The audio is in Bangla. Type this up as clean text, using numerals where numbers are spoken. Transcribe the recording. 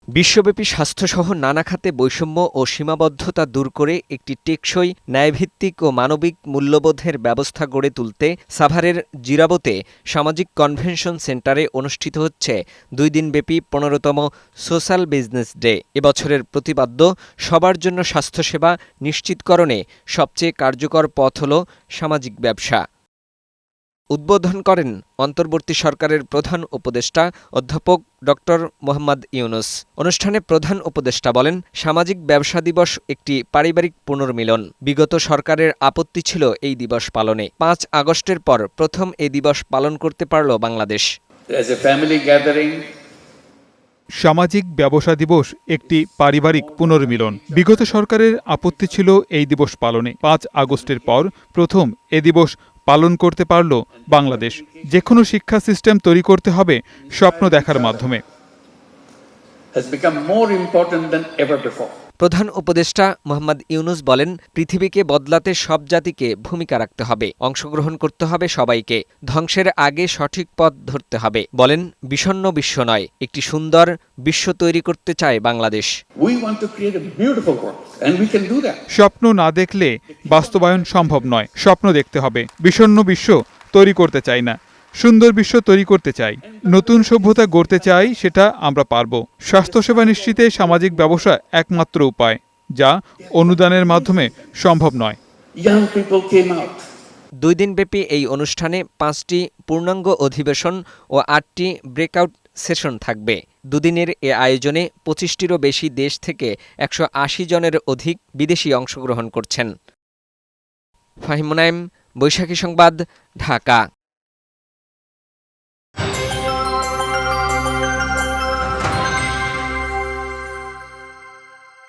বিশ্বব্যাপী স্বাস্থ্যসহ নানা খাতে বৈষম্য ও সীমাবদ্ধতা দূর করে একটি টেকসই, ন্যায়ভিত্তিক ও মানবিক মূল্যবোধের ব্যবস্থা গড়ে তুলতে সাভারের জিরাবতে সামাজিক কনভেনশন সেন্টারে অনুষ্ঠিত হচ্ছে ২ দিনব্যাপী ১৫তম সোশ্যাল বিজনেস ডে। এবছরের প্রতিপাদ্য সবার জন্য স্বাস্থ্যসেবা নিশ্চিতকরণে সবচেয়ে কার্যকর পথ হল সামাজিক ব্যবসা। উদ্বোধন করেন অন্তর্বর্তী সরকারের প্রধান উপদেষ্টা অধ্যাপক ডক্টর মোহাম্মদ ইউনুস। অনুষ্ঠানে প্রধান উপদেষ্টা বলেন, সামাজিক ব্যবসা দিবস একটি পারিবারিক পুনর্মিলন। বিগত সরকারের আপত্তি ছিল এই দিবস পালনে। ৫ আগস্টের পর প্রথম এই দিবস পালন করতে পারল বাংলাদেশ। সামাজিক ব্যবসা দিবস একটি পারিবারিক পুনর্মিলন। বিগত সরকারের আপত্তি ছিল এই দিবস পালনে। ৫ আগস্টের পর প্রথম এ দিবস পালন করতে পারল বাংলাদেশ। যে কোনো শিক্ষা সিস্টেম তৈরি করতে হবে স্বপ্ন দেখার মাধ্যমে। প্রধান উপদেষ্টা মোহাম্মদ ইউনুস বলেন, পৃথিবীকে বদলাতে সব জাতিকে ভূমিকা রাখতে হবে, অংশগ্রহণ করতে হবে সবাইকে, ধ্বংসের আগে সঠিক পথ ধরতে হবে। বলেন, বিষণ্ণ বিশ্ব নয়, একটি সুন্দর বিশ্ব তৈরি করতে চায় বাংলাদেশ। স্বপ্ন না দেখলে বাস্তবায়ন সম্ভব নয়। স্বপ্ন দেখতে হবে। বিষণ্ণ বিশ্ব তৈরি করতে চাই না, সুন্দর বিশ্ব তৈরি করতে চাই, নতুন সভ্যতা গড়তে চাই, সেটা আমরা পারব। স্বাস্থ্যসেবা নিশ্চিতে সামাজিক ব্যবসা একমাত্র উপায়, যা অনুদানের মাধ্যমে সম্ভব নয়। ২ দিনব্যাপী এই অনুষ্ঠানে ৫টি পূর্ণাঙ্গ অধিবেশন ও ৮টি ব্রেকআউট সেশন থাকবে। দুদিনের এ আয়োজনে ২৫টিরও বেশি দেশ থেকে ১৮০ জনের অধিক বিদেশি অংশগ্রহণ করছেন। ফাহিম মুনায়েম, বৈশাখী সংবাদ, ঢাকা।